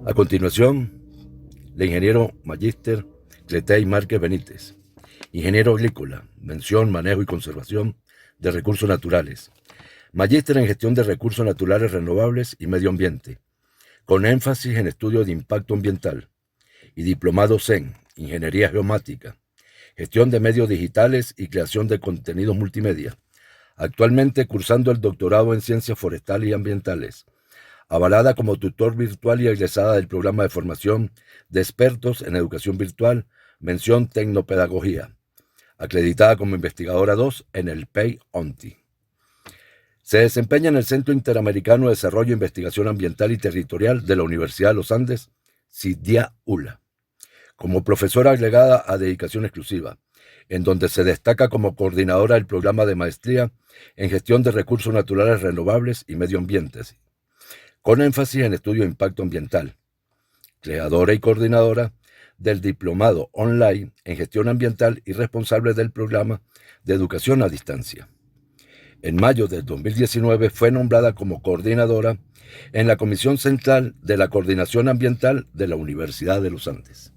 A continuación, el ingeniero magíster Cletey Márquez Benítez, ingeniero agrícola, mención, manejo y conservación de recursos naturales, magíster en gestión de recursos naturales renovables y medio ambiente, con énfasis en estudios de impacto ambiental, y diplomados en ingeniería geomática, gestión de medios digitales y creación de contenidos multimedia, actualmente cursando el doctorado en ciencias forestales y ambientales, avalada como tutor virtual y egresada del programa de formación de expertos en educación virtual, mención tecnopedagogía, acreditada como investigadora 2 en el PEI-ONTI. Se desempeña en el Centro Interamericano de Desarrollo e Investigación Ambiental y Territorial de la Universidad de los Andes, CIDIA-ULA, como profesora agregada a dedicación exclusiva, en donde se destaca como coordinadora del programa de maestría en gestión de recursos naturales renovables y medio ambiente, con énfasis en estudio de impacto ambiental, creadora y coordinadora del diplomado online en gestión ambiental y responsable del programa de educación a distancia. En mayo del 2019 fue nombrada como coordinadora en la Comisión Central de la Coordinación Ambiental de la Universidad de los Andes.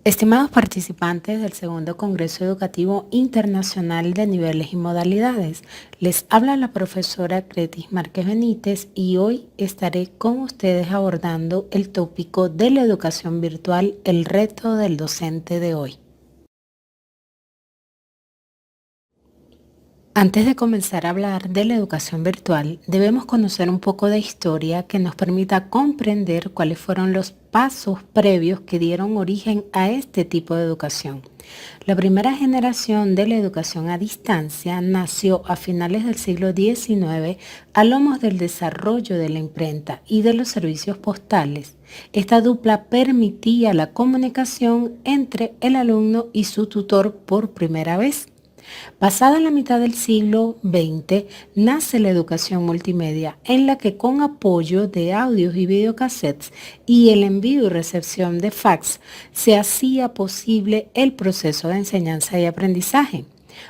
Estimados participantes del segundo Congreso Educativo Internacional de Niveles y Modalidades, les habla la profesora Cletey Márquez Benítez y hoy estaré con ustedes abordando el tópico de la educación virtual, el reto del docente de hoy. Antes de comenzar a hablar de la educación virtual, debemos conocer un poco de historia que nos permita comprender cuáles fueron los pasos previos que dieron origen a este tipo de educación. La primera generación de la educación a distancia nació a finales del siglo XIX a lomos del desarrollo de la imprenta y de los servicios postales. Esta dupla permitía la comunicación entre el alumno y su tutor por primera vez. Pasada la mitad del siglo XX, nace la educación multimedia, en la que con apoyo de audios y videocassettes y el envío y recepción de fax, se hacía posible el proceso de enseñanza y aprendizaje.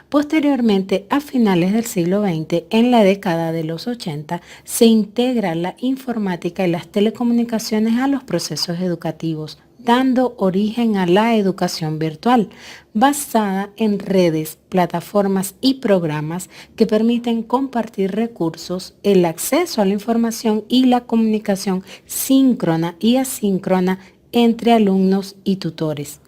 Posteriormente, a finales del siglo XX, en la década de los 80, se integra la informática y las telecomunicaciones a los procesos educativos, dando origen a la educación virtual, basada en redes, plataformas y programas que permiten compartir recursos, el acceso a la información y la comunicación síncrona y asíncrona entre alumnos y tutores.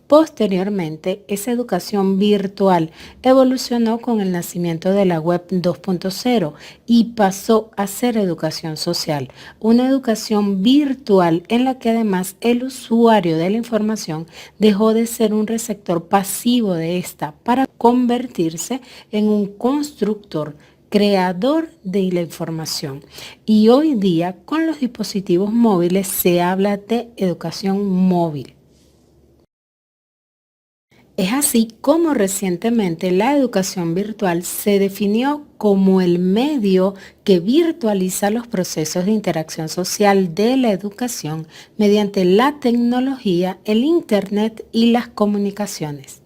Posteriormente, esa educación virtual evolucionó con el nacimiento de la web 2.0 y pasó a ser educación social, una educación virtual en la que además el usuario de la información dejó de ser un receptor pasivo de esta para convertirse en un constructor, creador de la información. Y hoy día, con los dispositivos móviles, se habla de educación móvil. Es así como recientemente la educación virtual se definió como el medio que virtualiza los procesos de interacción social de la educación mediante la tecnología, el Internet y las comunicaciones.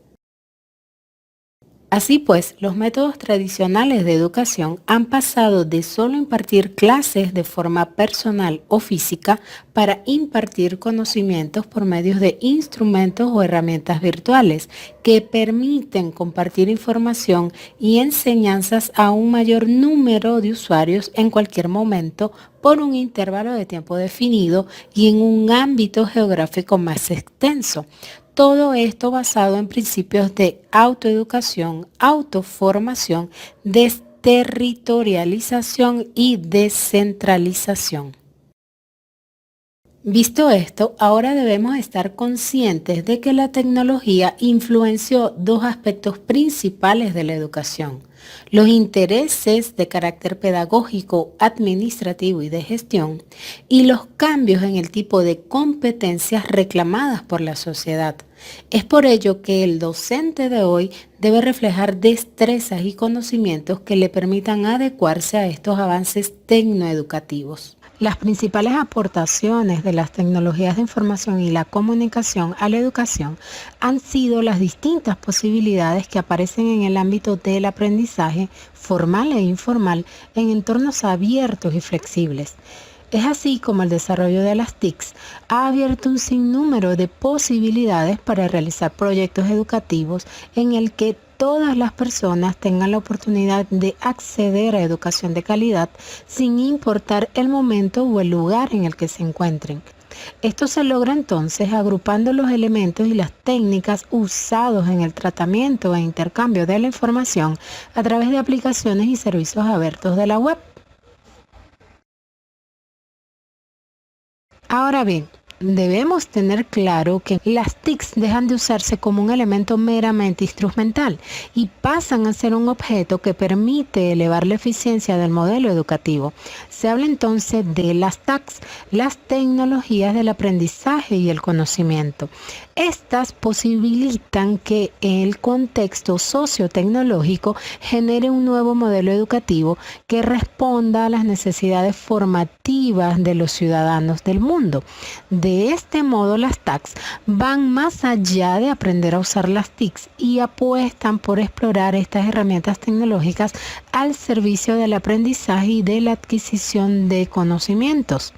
Así pues, los métodos tradicionales de educación han pasado de solo impartir clases de forma personal o física para impartir conocimientos por medios de instrumentos o herramientas virtuales que permiten compartir información y enseñanzas a un mayor número de usuarios en cualquier momento por un intervalo de tiempo definido y en un ámbito geográfico más extenso. Todo esto basado en principios de autoeducación, autoformación, desterritorialización y descentralización. Visto esto, ahora debemos estar conscientes de que la tecnología influenció dos aspectos principales de la educación: los intereses de carácter pedagógico, administrativo y de gestión, y los cambios en el tipo de competencias reclamadas por la sociedad. Es por ello que el docente de hoy debe reflejar destrezas y conocimientos que le permitan adecuarse a estos avances tecnoeducativos. Las principales aportaciones de las tecnologías de información y la comunicación a la educación han sido las distintas posibilidades que aparecen en el ámbito del aprendizaje formal e informal en entornos abiertos y flexibles. Es así como el desarrollo de las TICs ha abierto un sinnúmero de posibilidades para realizar proyectos educativos en el que todas las personas tengan la oportunidad de acceder a educación de calidad sin importar el momento o el lugar en el que se encuentren. Esto se logra entonces agrupando los elementos y las técnicas usados en el tratamiento e intercambio de la información a través de aplicaciones y servicios abiertos de la web. Ahora bien, debemos tener claro que las TICs dejan de usarse como un elemento meramente instrumental y pasan a ser un objeto que permite elevar la eficiencia del modelo educativo. Se habla entonces de las TACs, las tecnologías del aprendizaje y el conocimiento. Estas posibilitan que el contexto sociotecnológico genere un nuevo modelo educativo que responda a las necesidades formativas de los ciudadanos del mundo. De este modo, las TACs van más allá de aprender a usar las TICs y apuestan por explorar estas herramientas tecnológicas al servicio del aprendizaje y de la adquisición de conocimientos.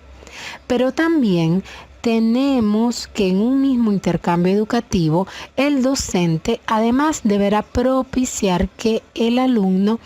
Pero también tenemos que en un mismo intercambio educativo, el docente además deberá propiciar que el alumno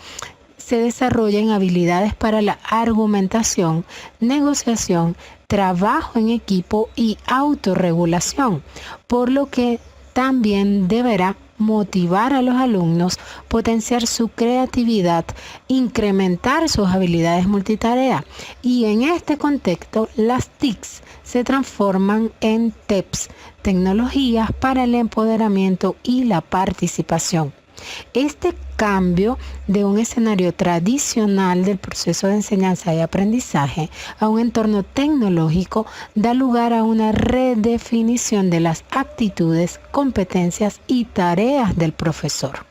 se desarrollen habilidades para la argumentación, negociación, trabajo en equipo y autorregulación, por lo que también deberá motivar a los alumnos, potenciar su creatividad, incrementar sus habilidades multitarea. Y en este contexto, las TICs se transforman en TEPs, tecnologías para el empoderamiento y la participación. Este cambio de un escenario tradicional del proceso de enseñanza y aprendizaje a un entorno tecnológico da lugar a una redefinición de las actitudes, competencias y tareas del profesor.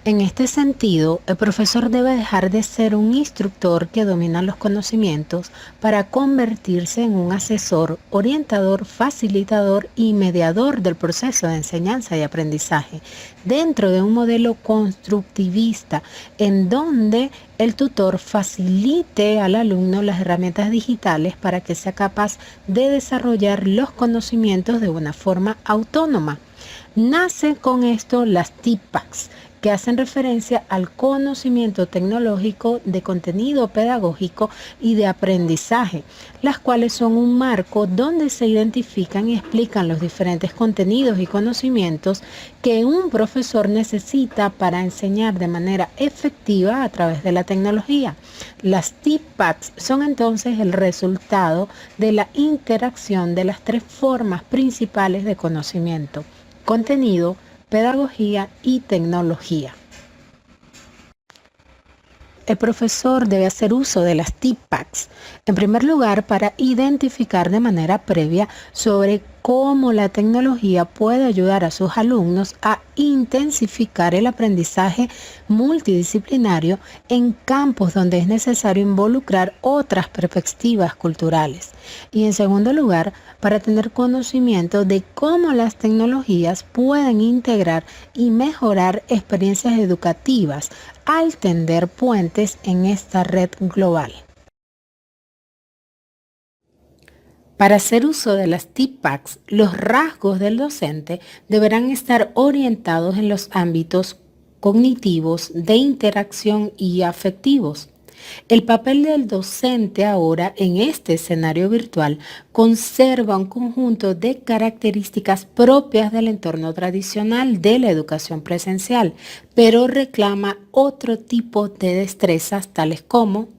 En este sentido, el profesor debe dejar de ser un instructor que domina los conocimientos para convertirse en un asesor, orientador, facilitador y mediador del proceso de enseñanza y aprendizaje, dentro de un modelo constructivista en donde el tutor facilite al alumno las herramientas digitales para que sea capaz de desarrollar los conocimientos de una forma autónoma. Nacen con esto las TPACs, que hacen referencia al conocimiento tecnológico de contenido pedagógico y de aprendizaje, las cuales son un marco donde se identifican y explican los diferentes contenidos y conocimientos que un profesor necesita para enseñar de manera efectiva a través de la tecnología. Las TPACs son entonces el resultado de la interacción de las tres formas principales de conocimiento: contenido, pedagogía y tecnología. El profesor debe hacer uso de las TPACs, en primer lugar, para identificar de manera previa sobre cómo la tecnología puede ayudar a sus alumnos a intensificar el aprendizaje multidisciplinario en campos donde es necesario involucrar otras perspectivas culturales. Y en segundo lugar, para tener conocimiento de cómo las tecnologías pueden integrar y mejorar experiencias educativas al tender puentes en esta red global. Para hacer uso de las TPACs, los rasgos del docente deberán estar orientados en los ámbitos cognitivos, de interacción y afectivos. El papel del docente ahora en este escenario virtual conserva un conjunto de características propias del entorno tradicional de la educación presencial, pero reclama otro tipo de destrezas tales como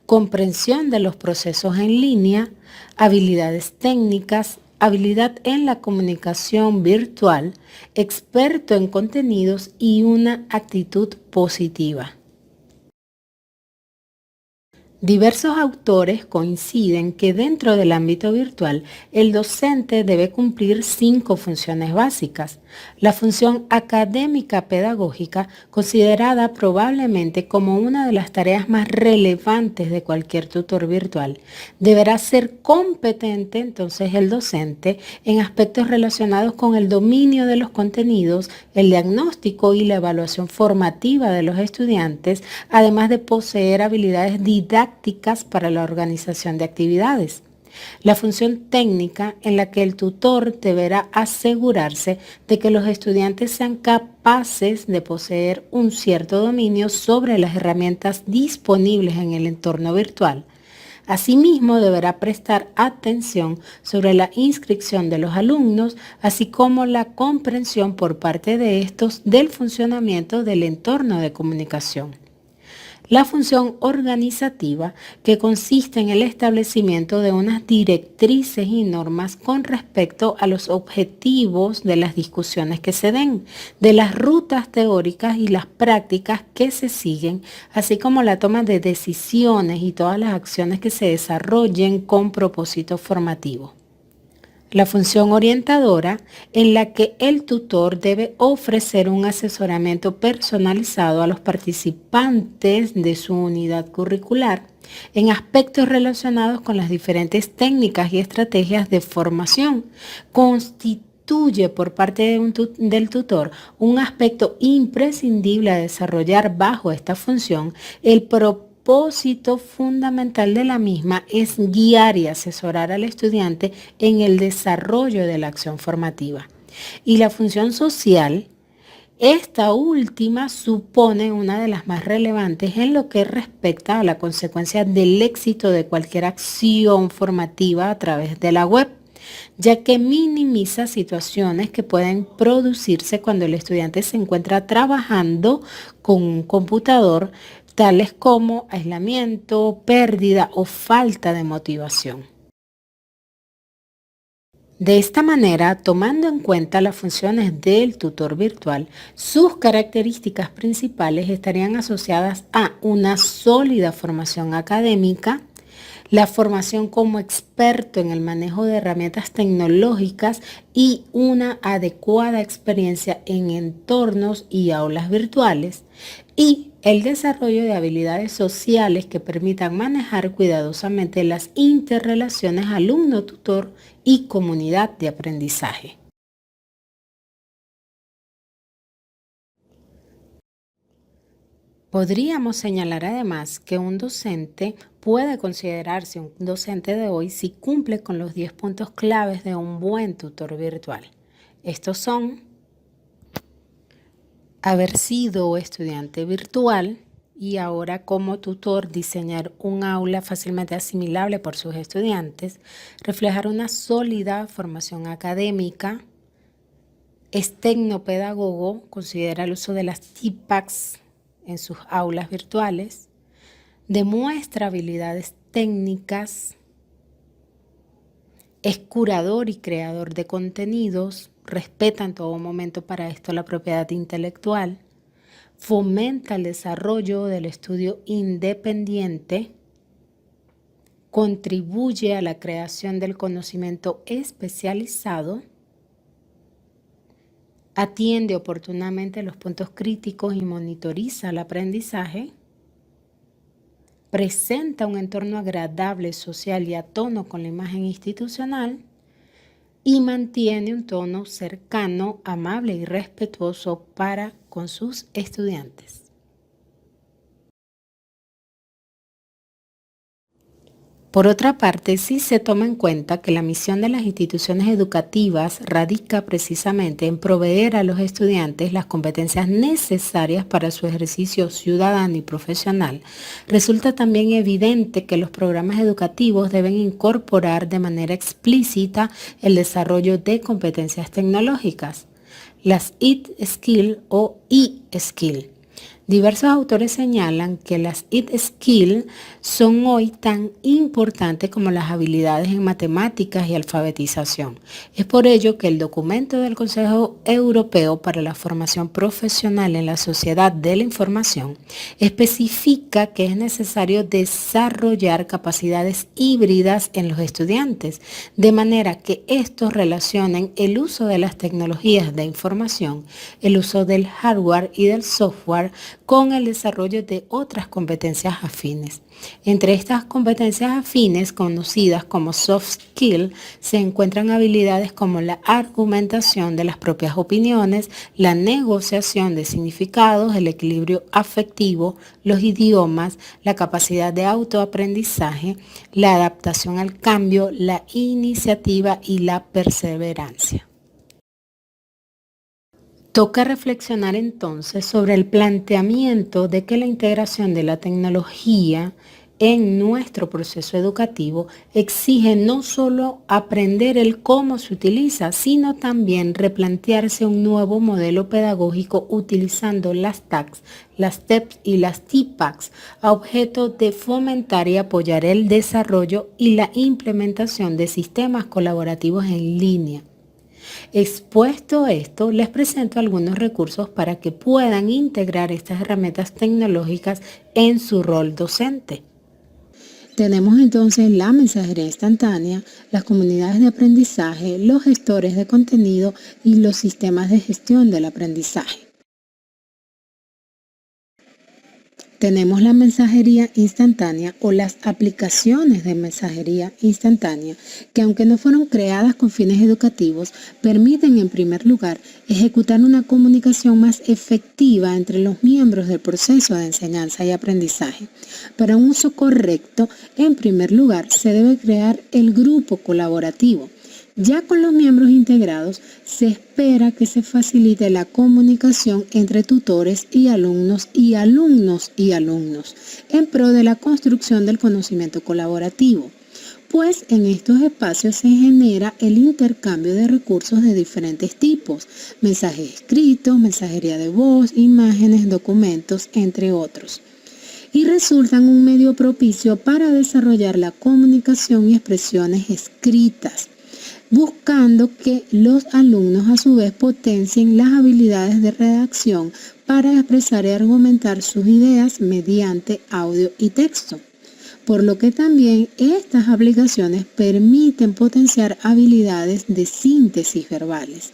comprensión de los procesos en línea, habilidades técnicas, habilidad en la comunicación virtual, experto en contenidos y una actitud positiva. Diversos autores coinciden que dentro del ámbito virtual, el docente debe cumplir 5 funciones básicas. La función académica pedagógica, considerada probablemente como una de las tareas más relevantes de cualquier tutor virtual, deberá ser competente entonces el docente en aspectos relacionados con el dominio de los contenidos, el diagnóstico y la evaluación formativa de los estudiantes, además de poseer habilidades didácticas para la organización de actividades. La función técnica en la que el tutor deberá asegurarse de que los estudiantes sean capaces de poseer un cierto dominio sobre las herramientas disponibles en el entorno virtual. Asimismo, deberá prestar atención sobre la inscripción de los alumnos, así como la comprensión por parte de estos del funcionamiento del entorno de comunicación. La función organizativa, que consiste en el establecimiento de unas directrices y normas con respecto a los objetivos de las discusiones que se den, de las rutas teóricas y las prácticas que se siguen, así como la toma de decisiones y todas las acciones que se desarrollen con propósito formativo. La función orientadora, en la que el tutor debe ofrecer un asesoramiento personalizado a los participantes de su unidad curricular en aspectos relacionados con las diferentes técnicas y estrategias de formación, constituye por parte del tutor un aspecto imprescindible a desarrollar bajo esta función. El propósito fundamental de la misma es guiar y asesorar al estudiante en el desarrollo de la acción formativa. Y la función social, esta última supone una de las más relevantes en lo que respecta a la consecuencia del éxito de cualquier acción formativa a través de la web, ya que minimiza situaciones que pueden producirse cuando el estudiante se encuentra trabajando con un computador, tales como aislamiento, pérdida o falta de motivación. De esta manera, tomando en cuenta las funciones del tutor virtual, sus características principales estarían asociadas a una sólida formación académica, la formación como experto en el manejo de herramientas tecnológicas y una adecuada experiencia en entornos y aulas virtuales, y el desarrollo de habilidades sociales que permitan manejar cuidadosamente las interrelaciones alumno-tutor y comunidad de aprendizaje. Podríamos señalar además que un docente puede considerarse un docente de hoy si cumple con los 10 puntos claves de un buen tutor virtual. Estos son: haber sido estudiante virtual y ahora como tutor diseñar un aula fácilmente asimilable por sus estudiantes, reflejar una sólida formación académica, es tecnopedagogo, considera el uso de las TPACs en sus aulas virtuales, demuestra habilidades técnicas, es curador y creador de contenidos, respeta en todo momento para esto la propiedad intelectual, fomenta el desarrollo del estudio independiente, contribuye a la creación del conocimiento especializado, atiende oportunamente los puntos críticos y monitoriza el aprendizaje, presenta un entorno agradable, social y a tono con la imagen institucional, y mantiene un tono cercano, amable y respetuoso para con sus estudiantes. Por otra parte, sí se toma en cuenta que la misión de las instituciones educativas radica precisamente en proveer a los estudiantes las competencias necesarias para su ejercicio ciudadano y profesional. Resulta también evidente que los programas educativos deben incorporar de manera explícita el desarrollo de competencias tecnológicas, las IT Skill o E-Skill, Diversos autores señalan que las IT skills son hoy tan importantes como las habilidades en matemáticas y alfabetización. Es por ello que el documento del Consejo Europeo para la Formación Profesional en la Sociedad de la Información especifica que es necesario desarrollar capacidades híbridas en los estudiantes, de manera que estos relacionen el uso de las tecnologías de información, el uso del hardware y del software con el desarrollo de otras competencias afines. Entre estas competencias afines, conocidas como soft skills, se encuentran habilidades como la argumentación de las propias opiniones, la negociación de significados, el equilibrio afectivo, los idiomas, la capacidad de autoaprendizaje, la adaptación al cambio, la iniciativa y la perseverancia. Toca reflexionar entonces sobre el planteamiento de que la integración de la tecnología en nuestro proceso educativo exige no solo aprender el cómo se utiliza, sino también replantearse un nuevo modelo pedagógico utilizando las TACs, las TEPs y las TPACs a objeto de fomentar y apoyar el desarrollo y la implementación de sistemas colaborativos en línea. Expuesto esto, les presento algunos recursos para que puedan integrar estas herramientas tecnológicas en su rol docente. Tenemos entonces la mensajería instantánea, las comunidades de aprendizaje, los gestores de contenido y los sistemas de gestión del aprendizaje. Tenemos la mensajería instantánea o las aplicaciones de mensajería instantánea que, aunque no fueron creadas con fines educativos, permiten en primer lugar ejecutar una comunicación más efectiva entre los miembros del proceso de enseñanza y aprendizaje. Para un uso correcto, en primer lugar, se debe crear el grupo colaborativo. Ya con los miembros integrados, se espera que se facilite la comunicación entre tutores y alumnos en pro de la construcción del conocimiento colaborativo, pues en estos espacios se genera el intercambio de recursos de diferentes tipos, mensajes escritos, mensajería de voz, imágenes, documentos, entre otros, y resultan un medio propicio para desarrollar la comunicación y expresiones escritas, buscando que los alumnos a su vez potencien las habilidades de redacción para expresar y argumentar sus ideas mediante audio y texto. Por lo que también estas aplicaciones permiten potenciar habilidades de síntesis verbales.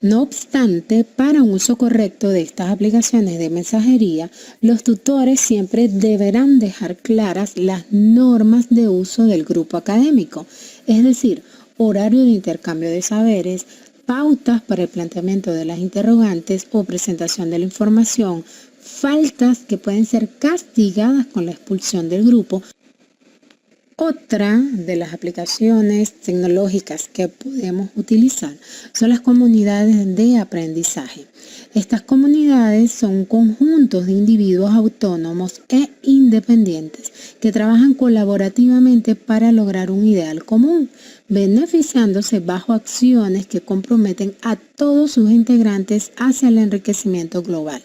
No obstante, para un uso correcto de estas aplicaciones de mensajería, los tutores siempre deberán dejar claras las normas de uso del grupo académico, es decir, horario de intercambio de saberes, pautas para el planteamiento de las interrogantes o presentación de la información, faltas que pueden ser castigadas con la expulsión del grupo. Otra de las aplicaciones tecnológicas que podemos utilizar son las comunidades de aprendizaje. Estas comunidades son conjuntos de individuos autónomos e independientes que trabajan colaborativamente para lograr un ideal común, beneficiándose bajo acciones que comprometen a todos sus integrantes hacia el enriquecimiento global.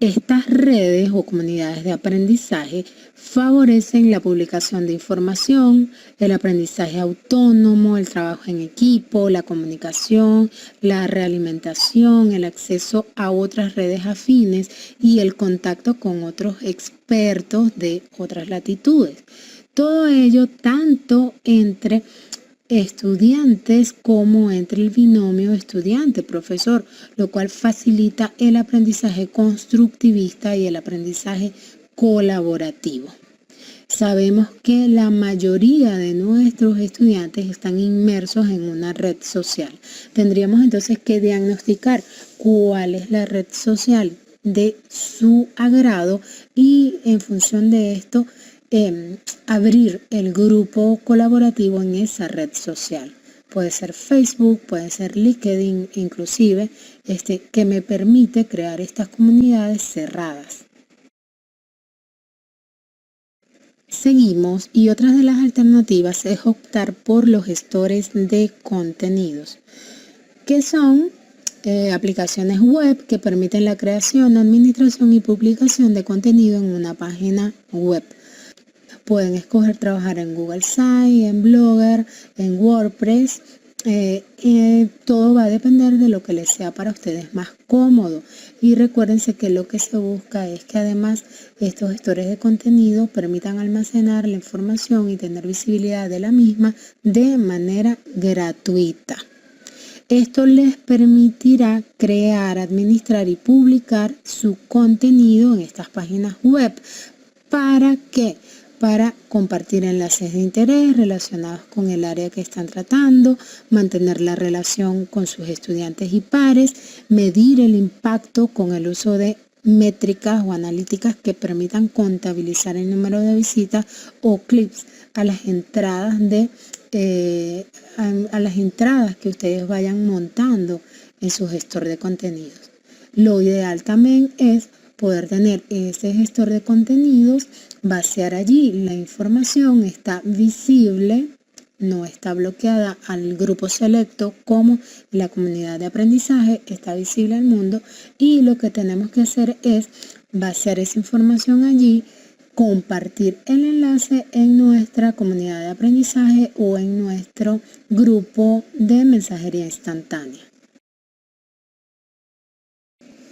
Estas redes o comunidades de aprendizaje favorecen la publicación de información, el aprendizaje autónomo, el trabajo en equipo, la comunicación, la realimentación, el acceso a otras redes afines y el contacto con otros expertos de otras latitudes. Todo ello tanto entre estudiantes como entre el binomio estudiante-profesor, lo cual facilita el aprendizaje constructivista y el aprendizaje colaborativo. Sabemos que la mayoría de nuestros estudiantes están inmersos en una red social. Tendríamos entonces que diagnosticar cuál es la red social de su agrado y en función de esto abrir el grupo colaborativo en esa red social. Puede ser Facebook, puede ser LinkedIn, inclusive, que me permite crear estas comunidades cerradas. Seguimos y otra de las alternativas es optar por los gestores de contenidos, que son aplicaciones web que permiten la creación, administración y publicación de contenido en una página web. Pueden escoger trabajar en Google Sites, en Blogger, en WordPress. Todo va a depender de lo que les sea para ustedes más cómodo. Y recuérdense que lo que se busca es que además estos gestores de contenido permitan almacenar la información y tener visibilidad de la misma de manera gratuita. Esto les permitirá crear, administrar y publicar su contenido en estas páginas web. ¿Para qué? Para compartir enlaces de interés relacionados con el área que están tratando, mantener la relación con sus estudiantes y pares, medir el impacto con el uso de métricas o analíticas que permitan contabilizar el número de visitas o clics a las entradas que ustedes vayan montando en su gestor de contenidos. Lo ideal también es poder tener ese gestor de contenidos, vaciar allí la información, está visible, no está bloqueada al grupo selecto como la comunidad de aprendizaje, está visible al mundo, y lo que tenemos que hacer es vaciar esa información allí, compartir el enlace en nuestra comunidad de aprendizaje o en nuestro grupo de mensajería instantánea.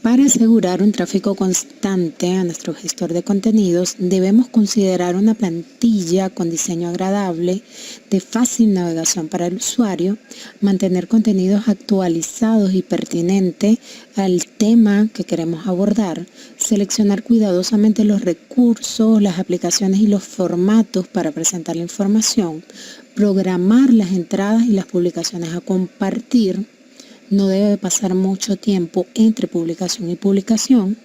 Para asegurar un tráfico constante a nuestro gestor de contenidos, debemos considerar una plantilla con diseño agradable, de fácil navegación para el usuario, mantener contenidos actualizados y pertinentes al tema que queremos abordar, seleccionar cuidadosamente los recursos, las aplicaciones y los formatos para presentar la información, programar las entradas y las publicaciones a compartir. No debe pasar mucho tiempo entre publicación y publicación.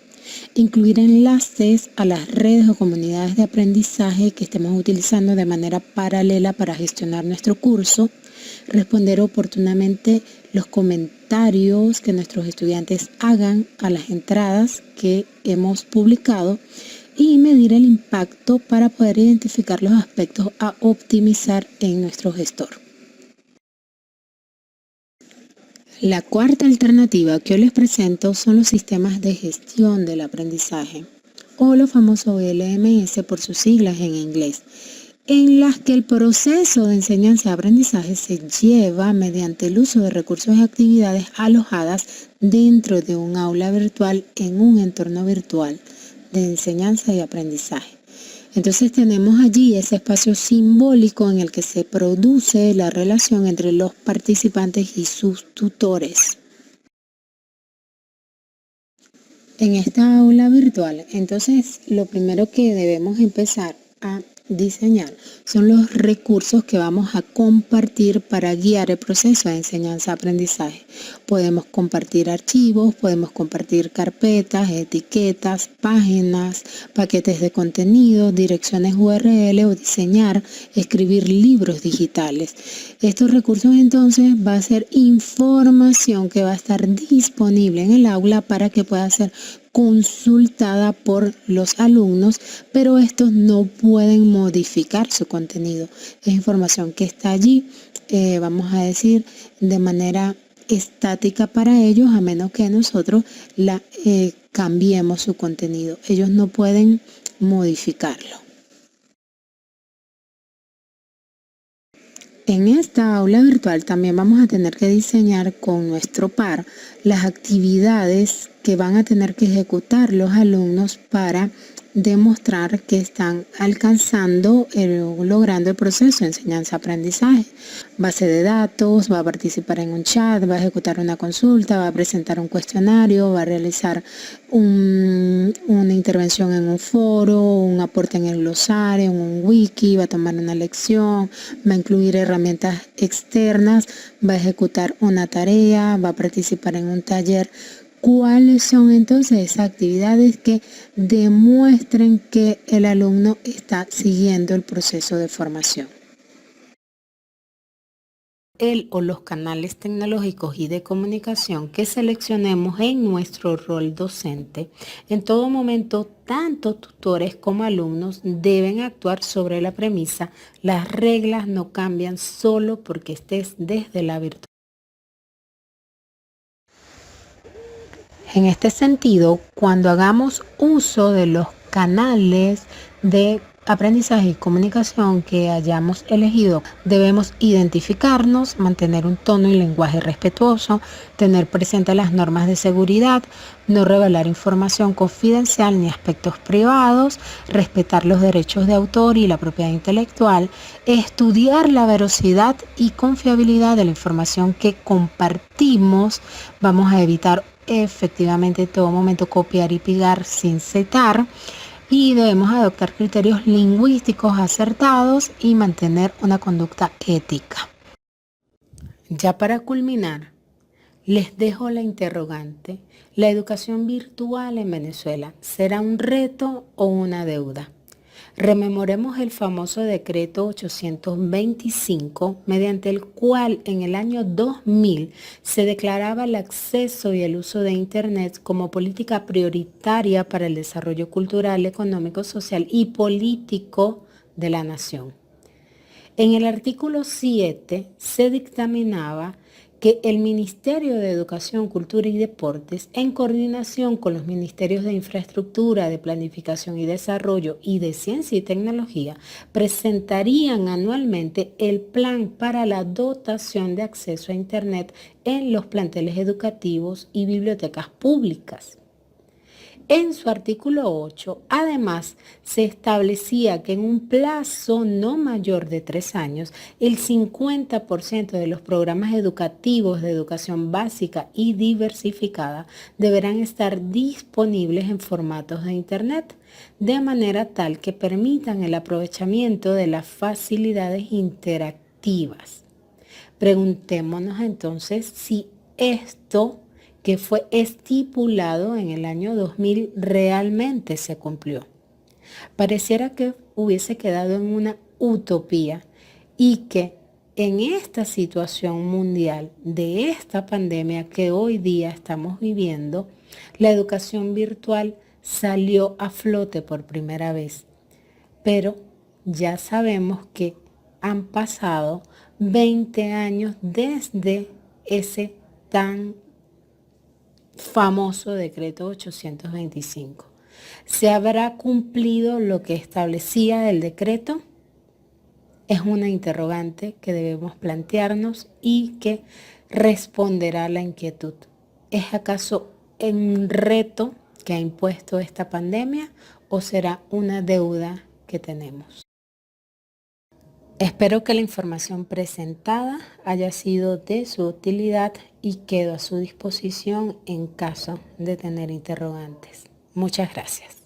Incluir enlaces a las redes o comunidades de aprendizaje que estemos utilizando de manera paralela para gestionar nuestro curso. Responder oportunamente los comentarios que nuestros estudiantes hagan a las entradas que hemos publicado. Y medir el impacto para poder identificar los aspectos a optimizar en nuestro gestor. La cuarta alternativa que hoy les presento son los sistemas de gestión del aprendizaje, o los famosos LMS por sus siglas en inglés, en las que el proceso de enseñanza-aprendizaje se lleva mediante el uso de recursos y actividades alojadas dentro de un aula virtual en un entorno virtual de enseñanza y aprendizaje. Entonces tenemos allí ese espacio simbólico en el que se produce la relación entre los participantes y sus tutores. En esta aula virtual, entonces lo primero que debemos empezar a diseñar son los recursos que vamos a compartir para guiar el proceso de enseñanza-aprendizaje. Podemos compartir archivos, podemos compartir carpetas, etiquetas, páginas, paquetes de contenido, direcciones URL o diseñar, escribir libros digitales. Estos recursos entonces va a ser información que va a estar disponible en el aula para que pueda ser consultada por los alumnos, pero estos no pueden modificar su contenido. Es información que está allí, vamos a decir, de manera estática para ellos, a menos que nosotros cambiemos su contenido. Ellos no pueden modificarlo. En esta aula virtual también vamos a tener que diseñar con nuestro par las actividades que van a tener que ejecutar los alumnos para demostrar que están alcanzando, logrando el proceso de enseñanza-aprendizaje. Base de datos, va a participar en un chat, va a ejecutar una consulta, va a presentar un cuestionario, va a realizar una intervención en un foro, un aporte en el glosario, en un wiki, va a tomar una lección, va a incluir herramientas externas, va a ejecutar una tarea, va a participar en un taller. ¿Cuáles son entonces esas actividades que demuestren que el alumno está siguiendo el proceso de formación? el o los canales tecnológicos y de comunicación que seleccionemos en nuestro rol docente, en todo momento, tanto tutores como alumnos deben actuar sobre la premisa: las reglas no cambian solo porque estés desde la virtualidad. En este sentido, cuando hagamos uso de los canales de aprendizaje y comunicación que hayamos elegido, debemos identificarnos, mantener un tono y lenguaje respetuoso, tener presente las normas de seguridad, no revelar información confidencial ni aspectos privados, respetar los derechos de autor y la propiedad intelectual, estudiar la veracidad y confiabilidad de la información que compartimos. Vamos a evitar efectivamente en todo momento copiar y pegar sin citar, y debemos adoptar criterios lingüísticos acertados y mantener una conducta ética. Ya para culminar, les dejo la interrogante: ¿la educación virtual en Venezuela será un reto o una deuda? Rememoremos el famoso decreto 825, mediante el cual en el año 2000 se declaraba el acceso y el uso de Internet como política prioritaria para el desarrollo cultural, económico, social y político de la nación. En el artículo 7 se dictaminaba que el Ministerio de Educación, Cultura y Deportes, en coordinación con los Ministerios de Infraestructura, de Planificación y Desarrollo y de Ciencia y Tecnología, presentarían anualmente el plan para la dotación de acceso a Internet en los planteles educativos y bibliotecas públicas. En su artículo 8, además, se establecía que en un plazo no mayor de 3 años, el 50% de los programas educativos de educación básica y diversificada deberán estar disponibles en formatos de Internet, de manera tal que permitan el aprovechamiento de las facilidades interactivas. Preguntémonos entonces si esto que fue estipulado en el año 2000 realmente se cumplió. Pareciera que hubiese quedado en una utopía y que en esta situación mundial de esta pandemia que hoy día estamos viviendo, la educación virtual salió a flote por primera vez. Pero ya sabemos que han pasado 20 años desde ese tan famoso decreto 825. ¿Se habrá cumplido lo que establecía el decreto? Es una interrogante que debemos plantearnos y que responderá a la inquietud. ¿Es acaso un reto que ha impuesto esta pandemia o será una deuda que tenemos? Espero que la información presentada haya sido de su utilidad y quedo a su disposición en caso de tener interrogantes. Muchas gracias.